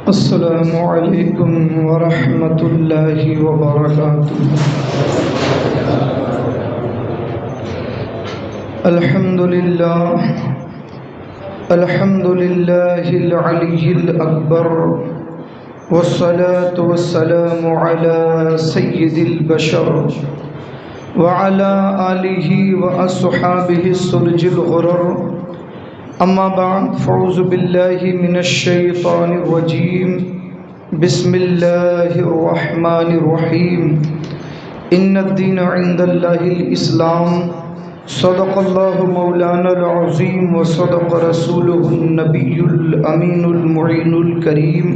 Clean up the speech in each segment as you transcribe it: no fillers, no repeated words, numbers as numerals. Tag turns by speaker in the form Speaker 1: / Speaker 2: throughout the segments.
Speaker 1: السلام علیکم ورحمۃ اللہ وبرکاتہ۔ الحمد للہ العلی الاکبر، والصلاة والسلام علی سید البشر وعلی آلہ واصحابہ السرج الغرر، اما بعد فاعوذ باللہ من الشیطان الرجیم، بسم اللہ الرحمن الرحیم۔ ان الدین عند اللہ الاسلام، صدق اللہ مولانا العظیم وصدق رسولہ النبی الامین المعین الکریم،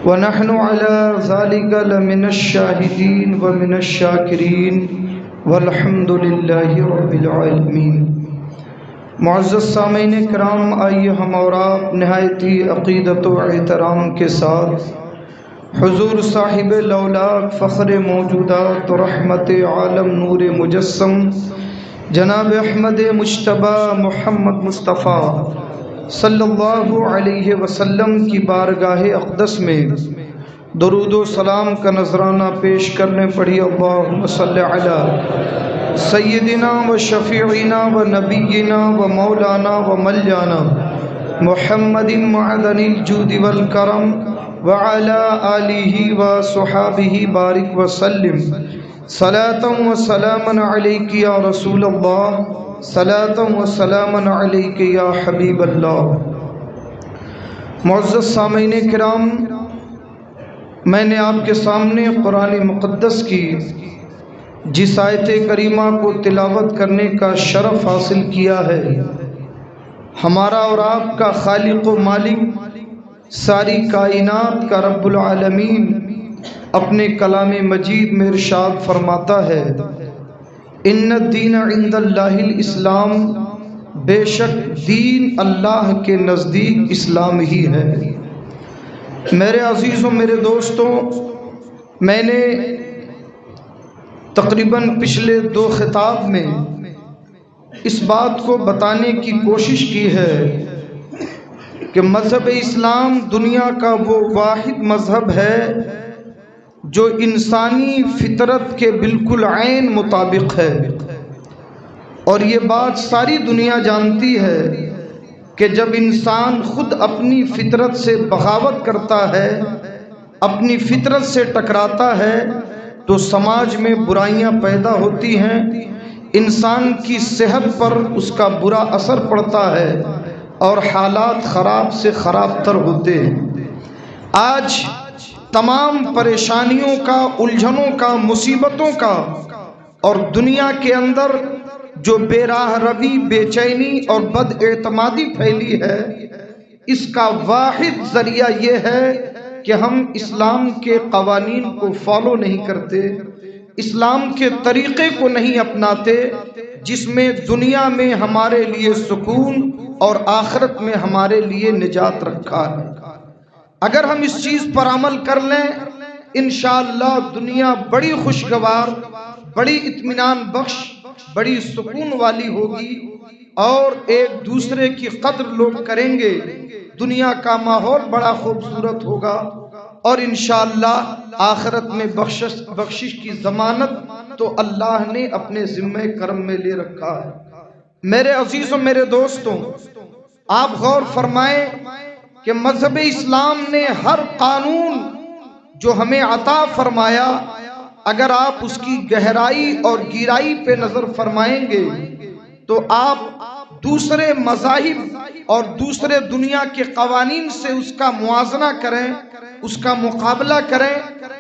Speaker 1: ونحن علی ذلک لمن الشاہدین ومن الشاکرین، والحمد للہ رب العالمین۔ معزز سامعین کرام، آئیے ہم اور آپ نہایت ہی عقیدت و احترام کے ساتھ حضور صاحب لولاک فخر موجودات رحمت عالم نور مجسم جناب احمد مجتبی محمد مصطفیٰ صلی اللہ علیہ وسلم کی بارگاہ اقدس میں درود و سلام کا نذرانہ پیش کرنے پڑھی۔ اللہم صلی علی سیدنا و شفیعنا و نبینا و مولانا و ملیانا محمد معدن الجود والکرم وعلی آلہ و صحابہ بارک وسلم، صلاة و سلاما علیک یا رسول اللہ، صلاة و سلاما علیک یا حبیب اللہ۔ معزز سامعین کرام، میں نے آپ کے سامنے قرآن مقدس کی جس آیت کریمہ کو تلاوت کرنے کا شرف حاصل کیا ہے، ہمارا اور آپ کا خالق و مالک ساری کائنات کا رب العالمین اپنے کلام مجید میں ارشاد فرماتا ہے، ان الدین عند اللہ الاسلام، بے شک دین اللہ کے نزدیک اسلام ہی ہے۔ میرے عزیزوں، میرے دوستوں، میں نے تقریباً پچھلے 2 خطاب میں اس بات کو بتانے کی کوشش کی ہے کہ مذہب اسلام دنیا کا وہ واحد مذہب ہے جو انسانی فطرت کے بالکل عین مطابق ہے، اور یہ بات ساری دنیا جانتی ہے کہ جب انسان خود اپنی فطرت سے بغاوت کرتا ہے، اپنی فطرت سے ٹکراتا ہے، تو سماج میں برائیاں پیدا ہوتی ہیں، انسان کی صحت پر اس کا برا اثر پڑتا ہے اور حالات خراب سے خراب تر ہوتے ہیں۔ آج تمام پریشانیوں کا، الجھنوں کا، مصیبتوں کا اور دنیا کے اندر جو بے راہ روی، بے چینی اور بد اعتمادی پھیلی ہے، اس کا واحد ذریعہ یہ ہے کہ ہم اسلام کے قوانین کو فالو نہیں کرتے، اسلام کے طریقے کو نہیں اپناتے، جس میں دنیا میں ہمارے لیے سکون اور آخرت میں ہمارے لیے نجات رکھا ہے۔ اگر ہم اس چیز پر عمل کر لیں، انشاءاللہ دنیا بڑی خوشگوار، بڑی اطمینان بخش، بڑی سکون والی ہوگی، اور ایک دوسرے کی قدر لوگ کریں گے، دنیا کا ماحول بڑا خوبصورت ہوگا، اور انشاءاللہ آخرت میں بخشش کی ضمانت تو اللہ نے اپنے ذمہ کرم میں لے رکھا ہے۔ میرے عزیزوں، میرے دوستوں، آپ غور فرمائیں کہ مذہب اسلام نے ہر قانون جو ہمیں عطا فرمایا، اگر آپ اس کی گہرائی اور گہرائی پہ نظر فرمائیں گے تو آپ دوسرے مذاہب اور دوسرے دنیا کے قوانین سے اس کا موازنہ کریں، اس کا مقابلہ کریں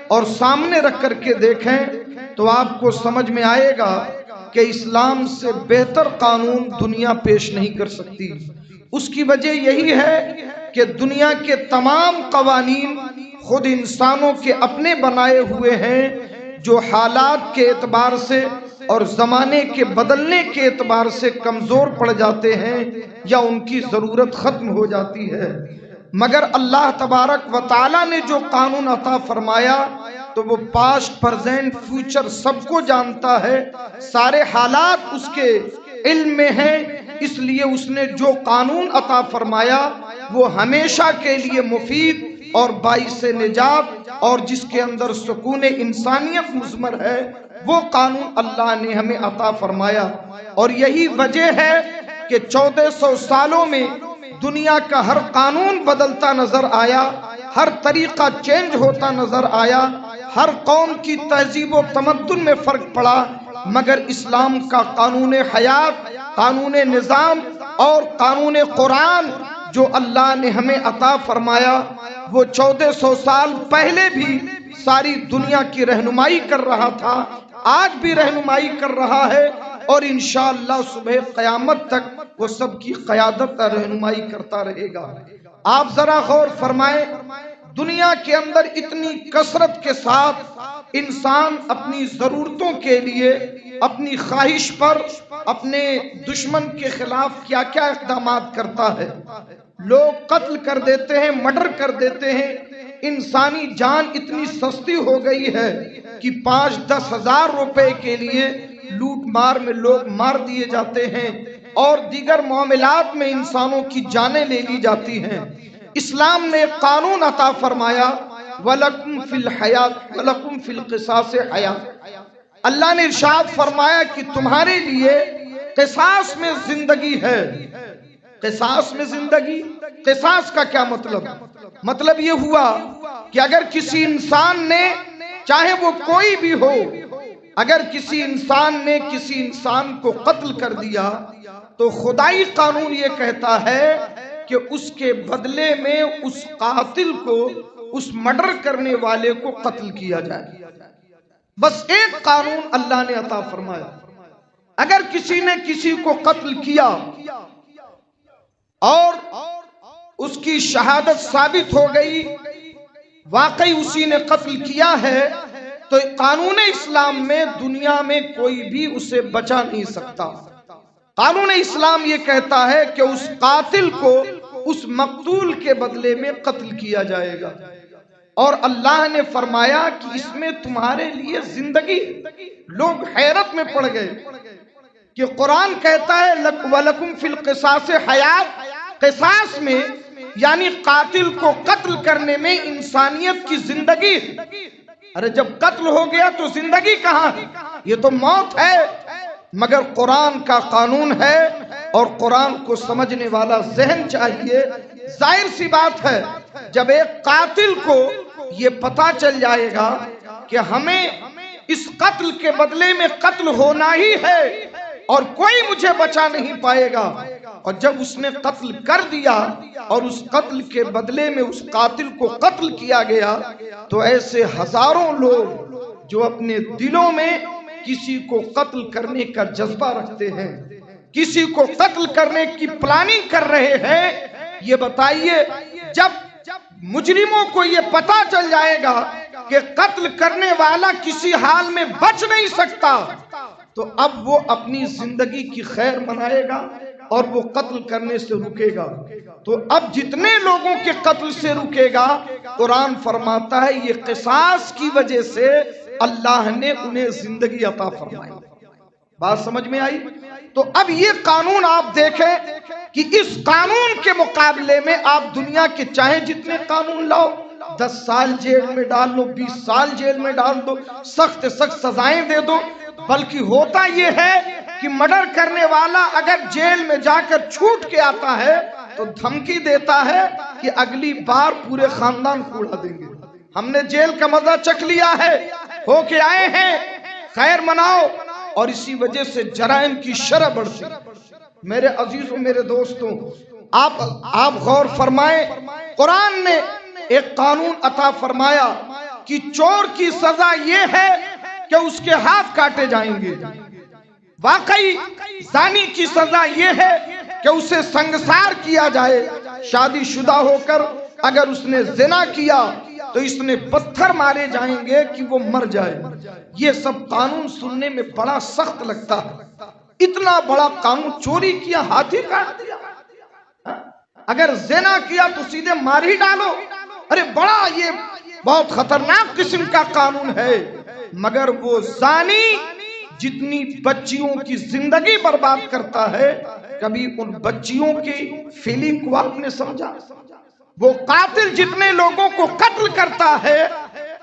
Speaker 1: اور سامنے رکھ کر کے دیکھیں تو آپ کو سمجھ میں آئے گا کہ اسلام سے بہتر قانون دنیا پیش نہیں کر سکتی۔ اس کی وجہ یہی ہے کہ دنیا کے تمام قوانین خود انسانوں کے اپنے بنائے ہوئے ہیں، جو حالات کے اعتبار سے اور زمانے کے بدلنے کے اعتبار سے کمزور پڑ جاتے ہیں یا ان کی ضرورت ختم ہو جاتی ہے۔ مگر اللہ تبارک و تعالیٰ نے جو قانون عطا فرمایا تو وہ پاسٹ، پریزنٹ، فیوچر سب کو جانتا ہے، سارے حالات اس کے علم میں ہے، اس لیے اس نے جو قانون عطا فرمایا وہ ہمیشہ کے لیے مفید اور باعث نجات اور جس کے اندر سکون انسانیت مضمر ہے، وہ قانون اللہ نے ہمیں عطا فرمایا۔ اور یہی وجہ ہے کہ 1400 سالوں میں دنیا کا ہر قانون بدلتا نظر آیا، ہر طریقہ چینج ہوتا نظر آیا، ہر قوم کی تہذیب و تمدن میں فرق پڑا، مگر اسلام کا قانون حیات، قانون نظام اور قانون قرآن جو اللہ نے ہمیں عطا فرمایا، وہ 1400 سال پہلے بھی ساری دنیا کی رہنمائی کر رہا تھا، آج بھی رہنمائی کر رہا ہے، اور انشاءاللہ صبح قیامت تک وہ سب کی قیادت اور رہنمائی کرتا رہے گا۔ آپ ذرا غور فرمائیں، دنیا کے اندر اتنی کثرت کے ساتھ انسان اپنی ضرورتوں کے لیے، اپنی خواہش پر، اپنے دشمن کے خلاف کیا کیا اقدامات کرتا ہے۔ لوگ قتل کر دیتے ہیں، مرڈر کر دیتے ہیں، انسانی جان اتنی سستی ہو گئی ہے کہ 5-10 ہزار روپے کے لیے لوٹ مار میں لوگ مار دیے جاتے ہیں، اور دیگر معاملات میں انسانوں کی جانیں لے لی جاتی ہیں۔ اسلام نے قانون عطا فرمایا، وَلَكُمْ فِي الْحَيَاةِ وَلَكُمْ فِي الْقِصَاصِ حَيَاةٌ۔ اللہ نے ارشاد فرمایا کہ تمہارے لیے قصاص میں زندگی ہے۔ قصاص میں زندگی، قصاص کا کیا مطلب؟ مطلب یہ ہوا کہ اگر کسی انسان نے، چاہے وہ کوئی بھی ہو، اگر کسی انسان نے کسی انسان کو قتل کر دیا تو خدائی قانون یہ کہتا ہے کہ اس کے بدلے میں اس قاتل کو، اس مرڈر کرنے والے کو قتل کیا جائے۔ بس ایک قانون اللہ نے عطا فرمایا، اگر کسی نے کسی کو قتل کیا اور اس کی شہادت ثابت ہو گئی، واقعی اسی نے قتل کیا ہے، تو قانون اسلام میں دنیا میں کوئی بھی اسے بچا نہیں سکتا۔ قانون اسلام یہ کہتا ہے کہ اس قاتل کو اس مقتول کے بدلے میں قتل کیا جائے گا، اور اللہ نے فرمایا کہ اس میں تمہارے لیے زندگی۔ لوگ حیرت میں پڑ گئے کہ قرآن کہتا ہے وَلَكُمْ فِي الْقِصَاصِ حَيَاةٌ، قصاص میں یعنی قاتل کو قتل کرنے میں انسانیت کی زندگی۔ ارے جب قتل ہو گیا تو زندگی کہاں ہے؟ یہ تو موت ہے۔ مگر قرآن کا قانون ہے، اور قرآن کو سمجھنے والا ذہن چاہیے۔ ظاہر سی بات ہے، جب ایک قاتل کو یہ پتا چل جائے گا کہ ہمیں اس قتل کے بدلے میں قتل ہونا ہی ہے اور کوئی مجھے بچا نہیں پائے گا، اور جب اس نے قتل کر دیا اور اس قتل کے بدلے میں اس قاتل کو قتل کیا گیا، تو ایسے ہزاروں لوگ جو اپنے دلوں میں کسی کو قتل کرنے کا جذبہ رکھتے ہیں، کسی کو قتل کرنے کی پلاننگ کر رہے ہیں، یہ بتائیے جب مجرموں کو یہ پتا چل جائے گا کہ قتل کرنے والا کسی حال میں بچ نہیں سکتا، تو اب وہ اپنی زندگی کی خیر منائے گا اور وہ قتل کرنے سے رکے گا۔ تو اب جتنے لوگوں کے قتل سے رکے گا، قرآن فرماتا ہے یہ قصاص کی وجہ سے اللہ نے انہیں زندگی عطا فرمائی۔ بات سمجھ میں آئی؟ تو اب یہ قانون آپ دیکھیں کہ اس قانون کے مقابلے میں آپ دنیا کے چاہے جتنے قانون لاؤ، 10 سال جیل میں ڈال لو، 20 سال جیل میں ڈال دو، سخت سخت سزائیں دے دو، بلکہ ہوتا یہ ہے کہ مرڈر کرنے والا اگر جیل میں جا کر چھوٹ کے آتا ہے تو دھمکی دیتا ہے کہ اگلی بار پورے خاندان کو اڑا دیں گے، ہم نے جیل کا مزہ چکھ لیا ہے، ہو کے آئے ہیں، خیر مناؤ، اور اسی وجہ سے جرائم کی شرح بڑھتی۔ میرے عزیزوں، میرے دوستوں، آپ غور فرمائیں، قرآن نے ایک قانون عطا فرمایا کہ چور کی سزا یہ ہے کہ اس کے ہاتھ کاٹے جائیں گے۔ واقعی زانی کی سزا یہ ہے کہ اسے سنگسار کیا جائے، شادی شدہ ہو کر اگر اس نے زنا کیا تو اس نے پتھر مارے جائیں گے کہ وہ مر جائے۔ یہ سب قانون سننے میں بڑا سخت لگتا ہے، اتنا بڑا قانون، چوری کیا ہاتھ ہی کاٹ دیا، اگر زنا کیا تو سیدھے مار ہی ڈالو، ارے بڑا یہ بہت خطرناک قسم کا قانون ہے۔ مگر وہ زانی جتنی بچیوں کی زندگی برباد کرتا ہے، کبھی ان بچیوں کی فیلنگ کو آپ نے سمجھا؟ وہ قاتل جتنے لوگوں کو قتل کرتا ہے،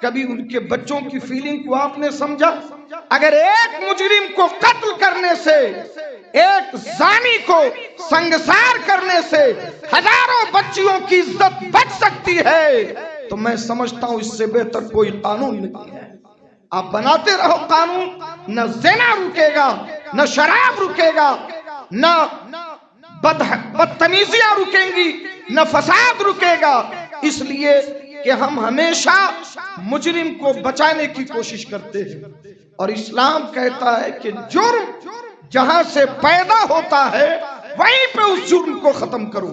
Speaker 1: کبھی ان کے بچوں کی فیلنگ کو آپ نے سمجھا؟ اگر ایک مجرم کو قتل کرنے سے، ایک زانی کو سنگسار کرنے سے ہزاروں بچیوں کی عزت بچ سکتی ہے، تو میں سمجھتا ہوں اس سے بہتر کوئی قانون نہیں ہے۔ آپ بناتے رہو قانون، نہ زنا رکے گا، نہ شراب رکے گا، نہ بدتمیزیاں رکیں گی، نہ فساد رکے گا، اس لیے کہ ہم ہمیشہ مجرم کو بچانے کی کوشش کرتے ہیں، اور اسلام کہتا ہے کہ جرم جہاں سے پیدا ہوتا ہے وہیں پہ اس جرم کو ختم کرو،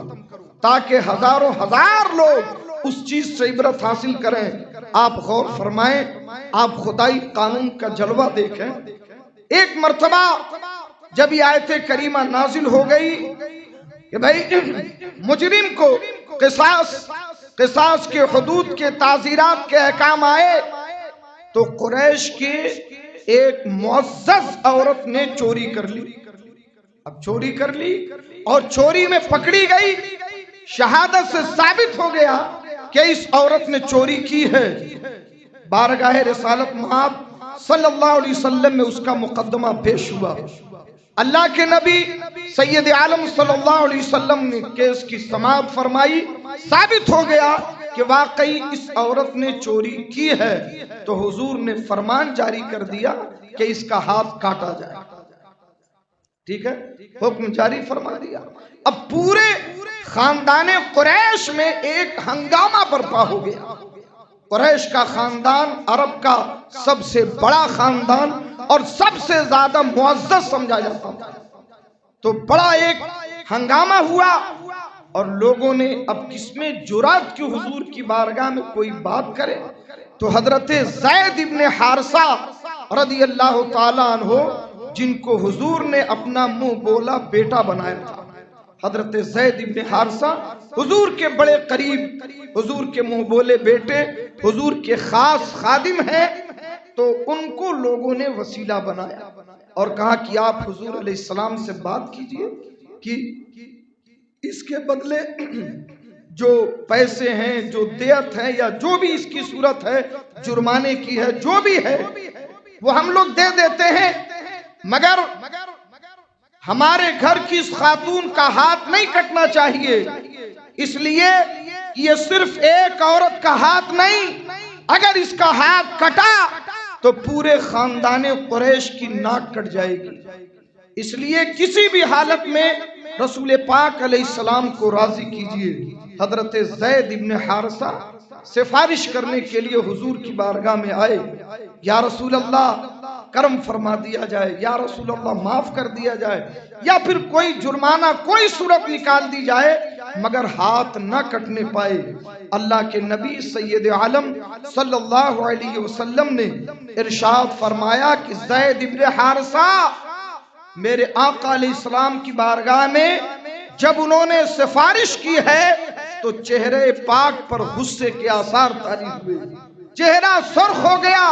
Speaker 1: تاکہ ہزاروں ہزار لوگ اس چیز سے عبرت حاصل کریں۔ آپ غور فرمائیں، آپ خدائی قانون کا جلوہ دیکھیں۔ ایک مرتبہ جب یہ آیت کریمہ نازل ہو گئی کہ بھئی مجرم کو قصاص کے حدود کے تعزیرات کے احکام آئے، تو قریش کی ایک معزز عورت نے چوری کر لی۔ اب چوری کر لی اور چوری میں پکڑی گئی، شہادت سے ثابت ہو گیا کہ اس عورت نے چوری کی ہے۔ بارگاہ رسالت مآب صلی اللہ علیہ وسلم میں اس کا مقدمہ پیش ہوا۔ اللہ کے نبی سید عالم صلی اللہ علیہ وسلم نے کیس کی سماعت فرمائی، ثابت ہو گیا کہ واقعی اس عورت نے چوری کی ہے، تو حضور نے فرمان جاری کر دیا کہ اس کا ہاتھ کاٹا جائے۔ ٹھیک ہے، حکم جاری فرما دیا۔ اب پورے خاندان قریش میں ایک ہنگامہ برپا ہو گیا۔ قریش کا خاندان عرب کا سب سے بڑا خاندان اور سب سے زیادہ معزز سمجھا جاتا تھا، تو بڑا ایک ہنگامہ ہوا، اور لوگوں نے اب کس میں جرات کی حضور کی بارگاہ میں کوئی بات کرے، تو حضرت زید ابن حارثہ رضی اللہ تعالیٰ عنہ، جن کو حضور نے اپنا منہ بولا بیٹا بنایا تھا، حضرت زید ابن حارثہ حضور کے بڑے قریب، حضور کے منہ بولے بیٹے، حضور کے خاص خادم ہیں، تو ان کو لوگوں نے وسیلہ بنایا اور کہا کہ آپ حضور علیہ السلام سے بات کیجئے کہ اس کے بدلے جو پیسے ہیں، جو دیت ہے، یا جو بھی اس کی صورت ہے جرمانے کی ہے، جو بھی ہے وہ ہم لوگ دے دیتے ہیں، مگر ہمارے گھر کی اس خاتون کا ہاتھ نہیں کٹنا چاہیے، اس لیے یہ صرف ایک عورت کا ہاتھ نہیں، اگر اس کا ہاتھ کٹا تو پورے خاندان قریش کی ناک کٹ جائے گی، اس لیے کسی بھی حالت میں رسول پاک علیہ السلام کو راضی کیجئے۔ حضرت زید ابن حارثہ سفارش کرنے کے لیے حضور کی بارگاہ میں آئے، یا رسول اللہ کرم فرما دیا جائے، یا رسول اللہ معاف کر دیا جائے، یا پھر کوئی جرمانہ، کوئی صورت نکال دی جائے مگر ہاتھ نہ کٹنے پائے۔ اللہ کے نبی سید عالم صلی اللہ علیہ وسلم نے ارشاد فرمایا کہ زید ابن حارثہ میرے آقا علیہ السلام کی بارگاہ میں جب انہوں نے سفارش کی ہے تو چہرے پاک پر غصے کے آثار طاری ہوئے، چہرہ سرخ ہو گیا،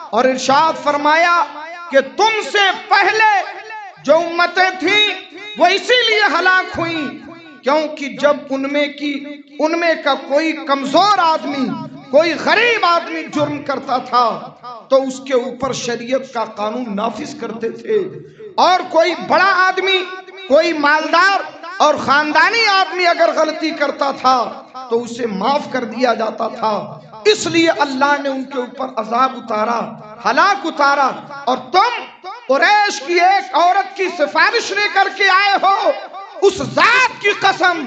Speaker 1: اور ارشاد فرمایا کہ تم سے پہلے جو امتیں تھیں وہ اسی لیے ہلاک ہوئیں کیونکہ جب ان میں کا کوئی کمزور آدمی، کوئی غریب آدمی جرم کرتا تھا تو اس کے اوپر شریعت کا قانون نافذ کرتے تھے، اور کوئی بڑا آدمی، کوئی مالدار اور خاندانی آدمی اگر غلطی کرتا تھا تو اسے معاف کر دیا جاتا تھا۔ اس لیے اللہ نے ان کے اوپر عذاب اتارا، ہلاک اتارا، اور تم قریش کی ایک عورت کی سفارش لے کر کے آئے ہو، اس ذات کی قسم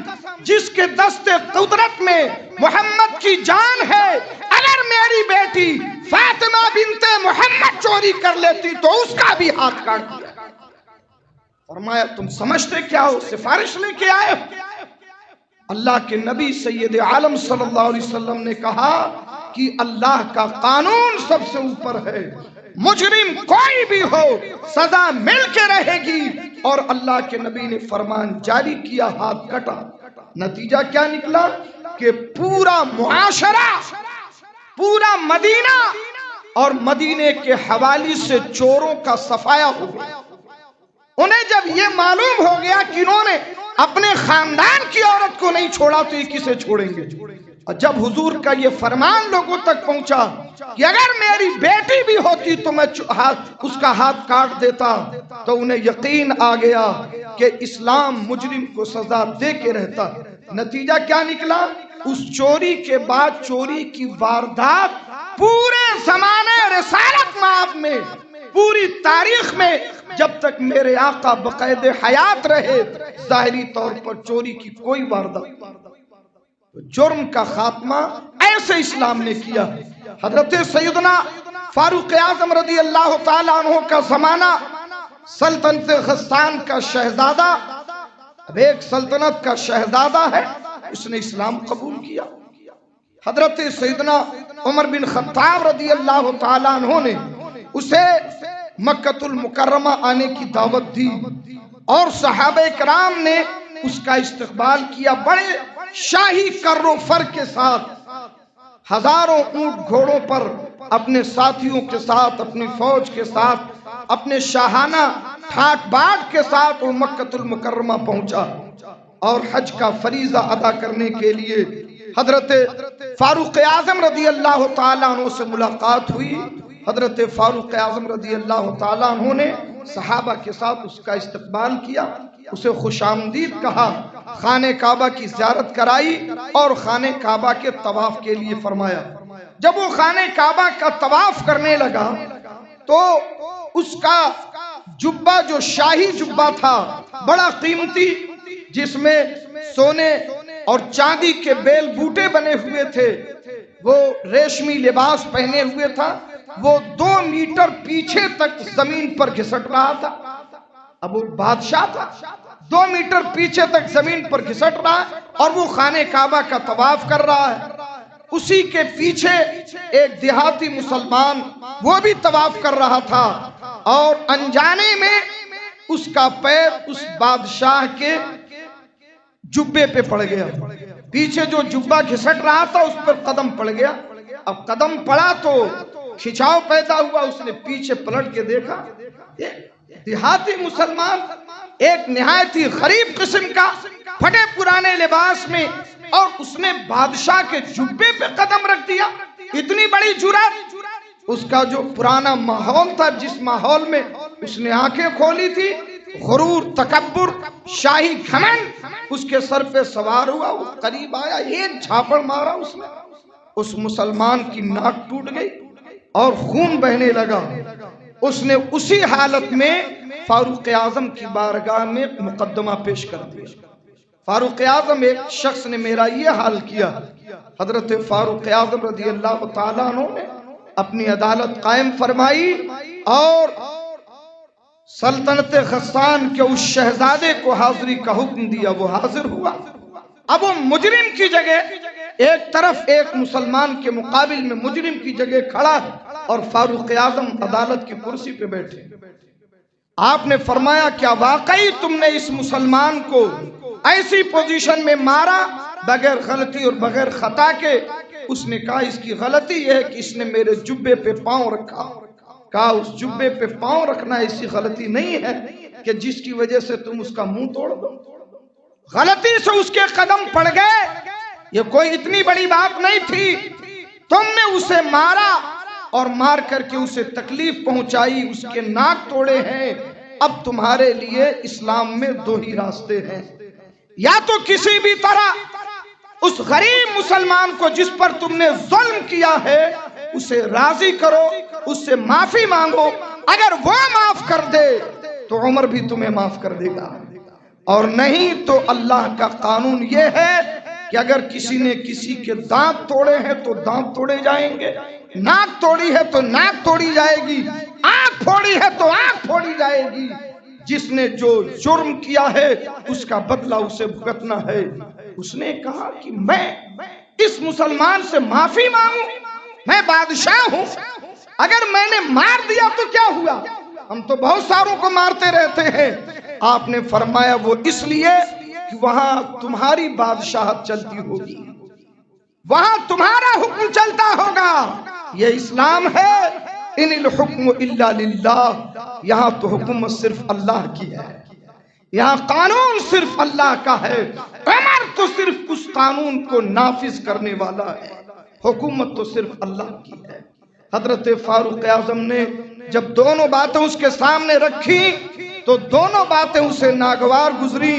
Speaker 1: جس کے دست قدرت میں محمد کی جان ہے، اگر میری بیٹی فاطمہ بنت محمد چوری کر لیتی تو اس کا بھی ہاتھ کاٹ دیا۔ فرمایا تم سمجھتے کیا ہو، سفارش لے کے آئے ہو؟ اللہ کے نبی سید عالم صلی اللہ علیہ وسلم نے کہا کہ اللہ کا قانون سب سے اوپر ہے، مجرم کوئی بھی ہو سزا مل کے رہے گی، اور اللہ کے نبی نے فرمان جاری کیا، ہاتھ کٹا۔ نتیجہ کیا نکلا کہ پورا معاشرہ، پورا مدینہ اور مدینے کے حوالی سے چوروں کا صفایا ہو گیا۔ انہیں جب یہ معلوم ہو گیا کہ انہوں نے اپنے خاندان کی عورت کو نہیں چھوڑا تو یہ کسے چھوڑیں گے، اور جب حضور کا یہ فرمان لوگوں تک پہنچا کہ اگر میری بیٹی بھی ہوتی تو میں اس کا ہاتھ کاٹ دیتا، تو انہیں یقین آ گیا کہ اسلام مجرم کو سزا دے کے رہتا۔ نتیجہ کیا نکلا؟ اس چوری کے بعد چوری کی واردات پورے زمانے رسالت مآب میں، پوری تاریخ میں، جب تک میرے آقا بقید حیات رہے، ظاہری طور پر چوری کی کوئی واردات، جرم کا خاتمہ ایسے اسلام نے کیا۔ حضرت سیدنا فاروق اعظم رضی اللہ تعالیٰ عنہ کا زمانہ، سلطنت غسان کا شہزادہ، اب ایک سلطنت کا شہزادہ ہے، اس نے اسلام قبول کیا۔ حضرت سیدنا عمر بن خطاب رضی اللہ تعالیٰ عنہ نے اسے مکہ المکرمہ آنے کی دعوت دی، اور صحابہ کرام نے اس کا استقبال کیا بڑے شاہی کر و فر کے ساتھ، ہزاروں اونٹ گھوڑوں پر اپنے ساتھیوں کے ساتھ، اپنی فوج کے ساتھ، اپنے شاہانہ ٹھاٹ باٹ کے ساتھ وہ مکہ المکرمہ پہنچا، اور حج کا فریضہ ادا کرنے کے لیے حضرت فاروق اعظم رضی اللہ تعالیٰ عنہ سے ملاقات ہوئی۔ حضرت فاروق اعظم رضی اللہ تعالیٰ عنہ نے صحابہ کے ساتھ اس کا استقبال کیا، اسے خوش آمدید کہا، خانہ کعبہ کی زیارت کرائی اور خانہ کعبہ کے طواف کے لیے فرمایا۔ جب وہ خانہ کعبہ کا طواف کرنے لگا تو اس کا جبہ، جو شاہی جبہ تھا، بڑا قیمتی، جس میں سونے اور چاندی کے بیل بوٹے بنے ہوئے تھے، وہ ریشمی لباس پہنے ہوئے تھا، وہ 2 میٹر پیچھے تک زمین پر گھسٹ رہا تھا۔ اب وہ بادشاہ تھا، 2 میٹر پیچھے تک زمین پر گھسٹ رہا ہے، اور وہ خانہ کعبہ کا طواف کر رہا ہے۔ اسی کے پیچھے ایک دیہاتی مسلمان وہ بھی طواف کر رہا تھا، اور انجانے میں اس کا پیر اس بادشاہ کے جبے پہ پڑ گیا، پیچھے جو جبہ گھسٹ رہا تھا اس پر قدم پڑ گیا۔ اب قدم پڑا تو کھچاؤ پیدا ہوا، اس نے پیچھے پلٹ کے دیکھا، دیہاتی مسلمان ایک نہایت ہی غریب قسم کا پھٹے پرانے لباس میں، اور اس نے بادشاہ کے جبے پہ قدم رکھ دیا، اتنی بڑی جرات۔ اس کا جو پرانا ماحول تھا، جس ماحول میں اس نے آنکھیں کھولی تھی، غرور، تکبر، شاہی گھمنڈ اس کے سر پہ سوار ہوا۔ وہ قریب آیا، ایک جھاپڑ مارا اس نے، اس مسلمان کی ناک ٹوٹ گئی اور خون بہنے لگا۔ اس نے اسی حالت میں فاروق اعظم کی بارگاہ میں مقدمہ پیش کر دیا۔ فاروق اعظم، ایک شخص نے میرا یہ حال کیا۔ حضرت فاروق اعظم رضی اللہ تعالیٰ عنہ نے اپنی عدالت قائم فرمائی، اور سلطنت غسان کے اس شہزادے کو حاضری کا حکم دیا، وہ حاضر ہوا۔ اب وہ مجرم کی جگہ، ایک طرف ایک مسلمان کے مقابل میں مجرم کی جگہ کھڑا، اور فاروق اعظم عدالت کی کرسی پہ بیٹھے۔ آپ نے فرمایا، کیا واقعی تم نے اس مسلمان کو ایسی پوزیشن میں مارا بغیر غلطی اور بغیر خطا کے؟ اس نے کہا، اس کی غلطی یہ ہے کہ اس نے میرے جبے پہ پاؤں رکھا۔ کہا، اس جبے پہ پاؤں رکھنا ایسی غلطی نہیں ہے کہ جس کی وجہ سے تم اس کا منہ توڑ دو۔ غلطی سے اس کے قدم پڑ گئے، یہ کوئی اتنی بڑی بات نہیں تھی۔ تم نے اسے مارا، اور مار کر کے اسے تکلیف پہنچائی، اس کے ناک توڑے ہیں۔ اب تمہارے لیے اسلام میں 2 ہی راستے ہیں، یا تو کسی بھی طرح اس غریب مسلمان کو جس پر تم نے ظلم کیا ہے اسے راضی کرو، اس سے معافی مانگو، اگر وہ معاف کر دے تو عمر بھی تمہیں معاف کر دے گا، اور نہیں تو اللہ کا قانون یہ ہے کہ اگر کسی نے کسی کے دانت توڑے ہیں تو دانت توڑے جائیں گے، ناک توڑی ہے تو ناک توڑی جائے گی، آنکھ پھوڑی ہے تو آنکھ پھوڑی جائے گی۔ جس نے جو جرم کیا ہے اس کا بدلہ اسے بھگتنا ہے۔ اس نے کہا کہ میں اس مسلمان سے معافی مانگوں، میں بادشاہ ہوں، اگر میں نے مار دیا تو کیا ہوا؟ ہم تو بہت ساروں کو مارتے رہتے ہیں۔ آپ نے فرمایا، وہ اس لیے کہ وہاں تمہاری بادشاہت چلتی ہوگی، وہاں تمہارا حکم چلتا ہوگا۔ یہ اسلام ہے ان الحکم الا للہ، یہاں تو حکومت صرف اللہ کی ہے، یہاں قانون صرف اللہ کا ہے، عمر تو صرف اس قانون کو نافذ کرنے والا ہے، حکومت تو صرف اللہ کی ہے۔ حضرت فاروق اعظم نے جب دونوں باتیں اس کے سامنے رکھی تو دونوں باتیں اسے ناگوار گزری۔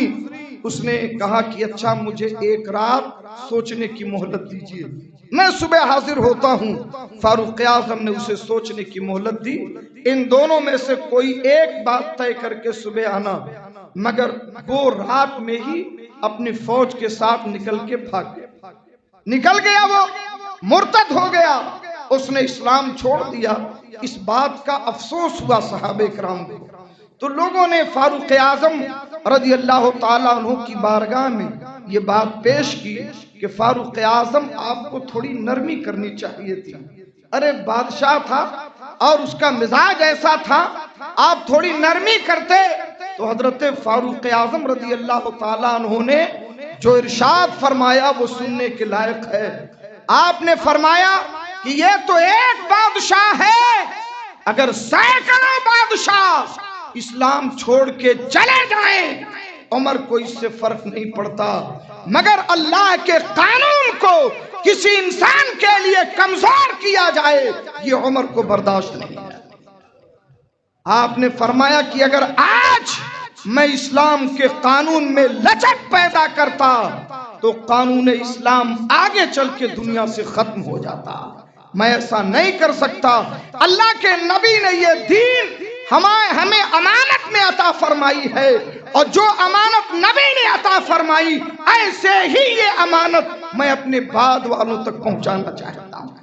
Speaker 1: اس نے کہا کہ اچھا مجھے ایک رات سوچنے کی مہلت دیجیے، میں صبح حاضر ہوتا ہوں۔ فاروق اعظم نے اسے سوچنے کی مہلت دی، ان دونوں میں سے کوئی ایک بات طے کر کے صبح آنا، مگر وہ رات میں ہی اپنی فوج کے ساتھ نکل کے بھاگ گیا، نکل گیا، وہ مرتد ہو گیا، اس نے اسلام چھوڑ دیا۔ اس بات کا افسوس ہوا صحابہ کرام کو، تو لوگوں نے فاروق اعظم رضی اللہ تعالیٰ عنہ کی بارگاہ میں یہ بات پیش کی کہ فاروق اعظم آپ کو تھوڑی نرمی کرنی چاہیے تھی، ارے بادشاہ تھا اور اس کا مزاج ایسا تھا، آپ تھوڑی نرمی کرتے۔ تو حضرت فاروق اعظم رضی اللہ تعالیٰ عنہ نے جو ارشاد فرمایا وہ سننے کے لائق ہے۔ آپ نے فرمایا کہ یہ تو ایک بادشاہ ہے، اگر سینکڑوں بادشاہ اسلام چھوڑ کے چلے جائیں عمر کو اس سے فرق نہیں پڑتا، مگر اللہ کے قانون کو کسی انسان کے لیے کمزور کیا جائے یہ عمر کو برداشت نہیں ہے۔ آپ نے فرمایا کہ اگر آج میں اسلام کے قانون میں لچک پیدا کرتا تو قانون اسلام آگے چل کے دنیا سے ختم ہو جاتا، میں ایسا نہیں کر سکتا۔ اللہ کے نبی نے یہ دین ہمیں امانت میں عطا فرمائی ہے، اور جو امانت نبی نے عطا فرمائی ایسے ہی یہ امانت میں اپنے بعد والوں تک پہنچانا چاہتا ہوں۔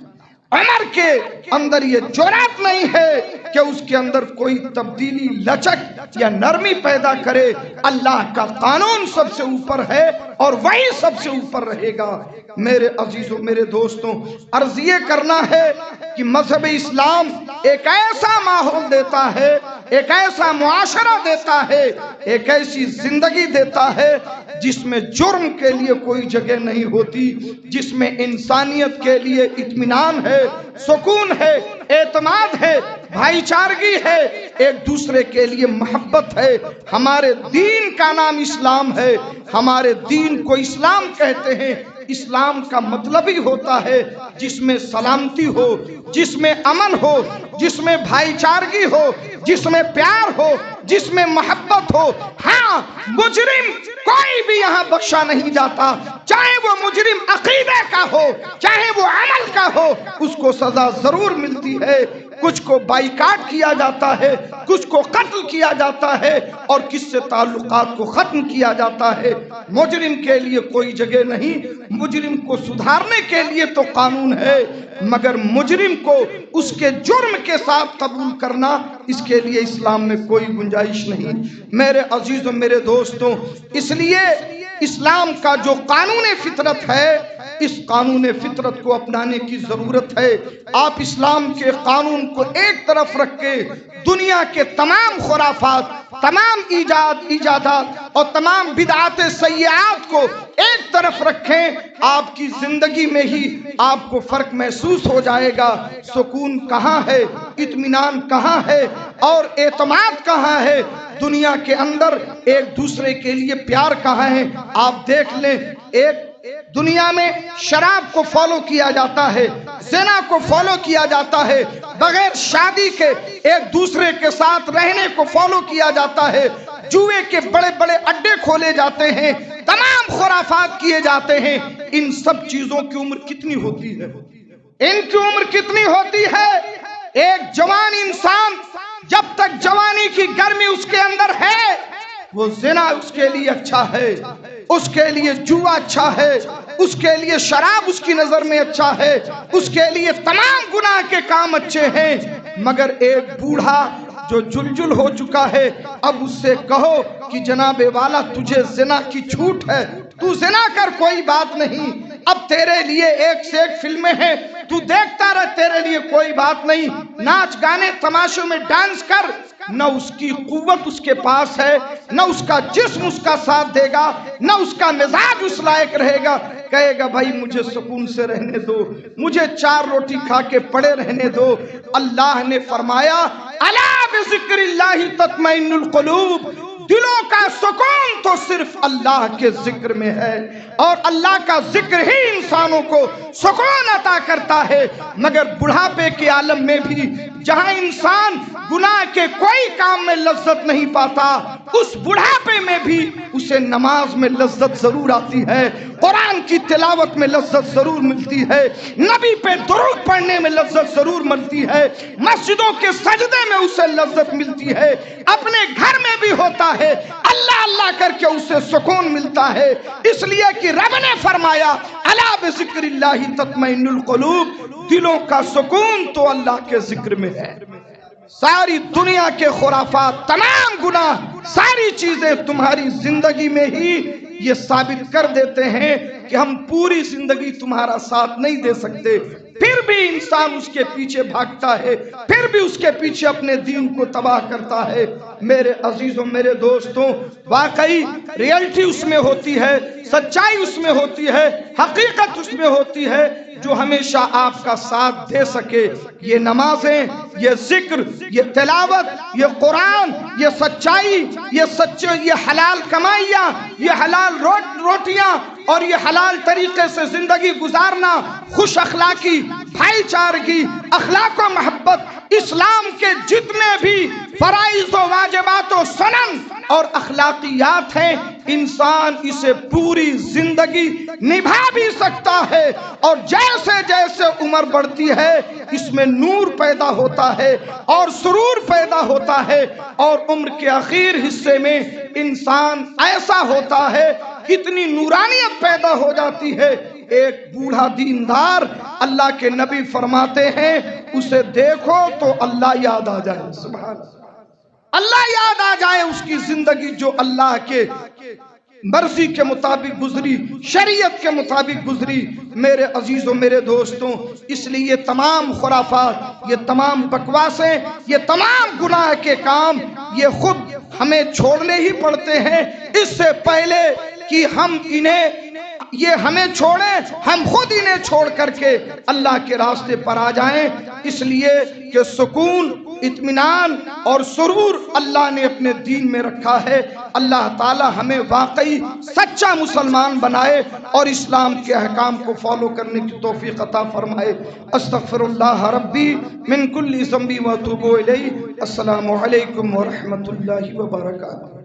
Speaker 1: عمر کے اندر یہ جرأت نہیں ہے کہ اس کے اندر کوئی تبدیلی، لچک یا نرمی پیدا کرے۔ اللہ کا قانون سب سے اوپر ہے اور وہی سب سے اوپر رہے گا۔ میرے عزیزوں، میرے دوستوں، عرض یہ کرنا ہے کہ مذہب اسلام ایک ایسا ماحول دیتا ہے، ایک ایسا معاشرہ دیتا ہے، ایک ایسی زندگی دیتا ہے جس میں جرم کے لیے کوئی جگہ نہیں ہوتی، جس میں انسانیت کے لیے اطمینان ہے، سکون ہے، اعتماد ہے، بھائی چارگی ہے، ایک دوسرے کے لیے محبت ہے۔ ہمارے دین کا نام اسلام ہے، ہمارے دین کو اسلام کہتے ہیں۔ اسلام کا مطلب ہی ہوتا ہے جس میں سلامتی ہو، جس میں امن ہو، جس میں بھائی چارگی ہو، جس میں پیار ہو، جس میں محبت ہو۔ ہاں، مجرم کوئی بھی یہاں بخشا نہیں جاتا، چاہے وہ مجرم عقیدے کا ہو، چاہے وہ عمل کا ہو، اس کو سزا ضرور ملتی ہے۔ کچھ کو بائیکاٹ کیا جاتا ہے، کچھ کو قتل کیا جاتا ہے، اور کس سے تعلقات کو ختم کیا جاتا ہے۔ مجرم کے لیے کوئی جگہ نہیں، مجرم کو سدھارنے کے لیے تو قانون ہے، مگر مجرم کو اس کے جرم کے ساتھ قبول کرنا، اس کے لیے اسلام میں کوئی گنجائش نہیں۔ میرے عزیزوں، میرے دوستوں، اس لیے اسلام کا جو قانون فطرت ہے، اس قانون فطرت کو اپنانے کی ضرورت ہے۔ آپ اسلام کے قانون کو ایک طرف رکھ کے دنیا کے تمام خرافات، تمام ایجادات اور تمام بدعات سیئات کو ایک طرف رکھیں، آپ کی زندگی میں ہی آپ کو فرق محسوس ہو جائے گا۔ سکون کہاں ہے، اطمینان کہاں ہے، اور اعتماد کہاں ہے، دنیا کے اندر ایک دوسرے کے لیے پیار کہاں ہے۔ آپ دیکھ لیں، ایک دنیا میں شراب کو فالو کیا جاتا ہے، زنا کو فالو کیا جاتا ہے، بغیر شادی کے ایک دوسرے کے ساتھ رہنے کو فالو کیا جاتا ہے، جوئے کے بڑے بڑے اڈے کھولے جاتے ہیں، تمام خرافات کیے جاتے ہیں۔ ان سب چیزوں کی عمر کتنی ہوتی ہے؟ ان کی عمر کتنی ہوتی ہے؟ ایک جوان انسان جب تک جوانی کی گرمی اس کے اندر ہے، وہ زنا اس کے لیے اچھا ہے، اس کے لیے جوا اچھا ہے، اس کے لیے شراب اس کی نظر میں اچھا ہے، اس کے لیے تمام گناہ کے کام اچھے ہیں۔ مگر ایک بوڑھا جو جلجل ہو چکا ہے، اب اس سے کہو کہ جناب والا تجھے زنا کی چھوٹ ہے، تو زنا کر، کوئی بات نہیں، اب تیرے لیے ایک سے ایک فلمیں ہیں، تو دیکھتا رہ، تیرے لیے کوئی بات نہیں، ناچ گانے تماشوں میں ڈانس کر۔ نہ اس کی قوت اس کے پاس ہے، نہ اس کا جسم اس کا ساتھ دے گا، نہ اس کا مزاج اس لائق رہے گا۔ کہے گا بھائی مجھے سکون سے رہنے دو، مجھے 4 روٹی کھا کے پڑے رہنے دو۔ اللہ نے فرمایا الا بذکر اللہ تطمئن القلوب، دلوں کا سکون تو صرف اللہ کے ذکر میں ہے، اور اللہ کا ذکر ہی انسانوں کو سکون عطا کرتا ہے۔ مگر بڑھاپے کے عالم میں بھی جہاں انسان گناہ کے کوئی کام میں لذت نہیں پاتا، اس بڑھاپے میں بھی اسے نماز میں لذت ضرور آتی ہے، قرآن کی تلاوت میں لذت ضرور ملتی ہے، نبی پہ درود پڑھنے میں لذت ضرور ملتی ہے، مسجدوں کے سجدے میں اسے لذت ملتی ہے، اپنے گھر میں بھی ہوتا ہے، اللہ اللہ کر کے اسے سکون ملتا ہے۔ اس لیے کہ رب نے فرمایا الا بذکر اللہ تطمئن القلوب، دلوں کا سکون تو اللہ کے ذکر میں ہے۔ ساری دنیا کے خرافات، تمام گناہ، ساری چیزیں تمہاری زندگی میں ہی یہ ثابت کر دیتے ہیں کہ ہم پوری زندگی تمہارا ساتھ نہیں دے سکتے، پھر بھی انسان اس کے پیچھے بھاگتا ہے، پھر بھی اس کے پیچھے اپنے دین کو تباہ کرتا ہے۔ میرے عزیزوں، میرے دوستوں، واقعی ریئلٹی اس میں ہوتی ہے، سچائی اس میں ہوتی ہے، حقیقت اس میں ہوتی ہے جو ہمیشہ آپ کا ساتھ دے سکے۔ یہ نمازیں، یہ ذکر، یہ تلاوت، یہ قرآن، یہ سچائی، یہ حلال کمائیاں، یہ حلال روٹیاں اور یہ حلال طریقے سے زندگی گزارنا، خوش اخلاقی، بھائی چارگی، اخلاق و محبت، اسلام کے جتنے بھی فرائض و واجبات و سنن اور اخلاقیات ہیں، انسان اسے پوری زندگی نبھا بھی سکتا ہے، اور جیسے جیسے عمر بڑھتی ہے اس میں نور پیدا ہوتا ہے اور سرور پیدا ہوتا ہے، اور عمر کے آخر حصے میں انسان ایسا ہوتا ہے، اتنی نورانیت پیدا ہو جاتی ہے۔ ایک بوڑھا دیندار، اللہ کے نبی فرماتے ہیں اسے دیکھو تو اللہ یاد آ جائے، سبحان اللہ یاد آ جائے، اس کی زندگی جو اللہ کے مرضی کے مطابق گزری، شریعت کے مطابق گزری۔ میرے عزیزوں، میرے دوستوں، اس لیے یہ تمام خرافات، یہ تمام بکواسیں، یہ تمام گناہ کے کام، یہ خود ہمیں چھوڑنے ہی پڑتے ہیں، اس سے پہلے کہ ہم یہ ہمیں چھوڑیں، ہم خود انہیں چھوڑ کر کے اللہ کے راستے پر آ جائیں۔ اس لیے کہ سکون، اطمینان اور سرور اللہ نے اپنے دین میں رکھا ہے۔ اللہ تعالی ہمیں واقعی سچا مسلمان بنائے اور اسلام کے احکام کو فالو کرنے کی توفیق عطا فرمائے۔ استغفر اللہ ربی من کل ذنب و اتوب الیہ۔ السلام علیکم ورحمۃ اللہ وبرکاتہ۔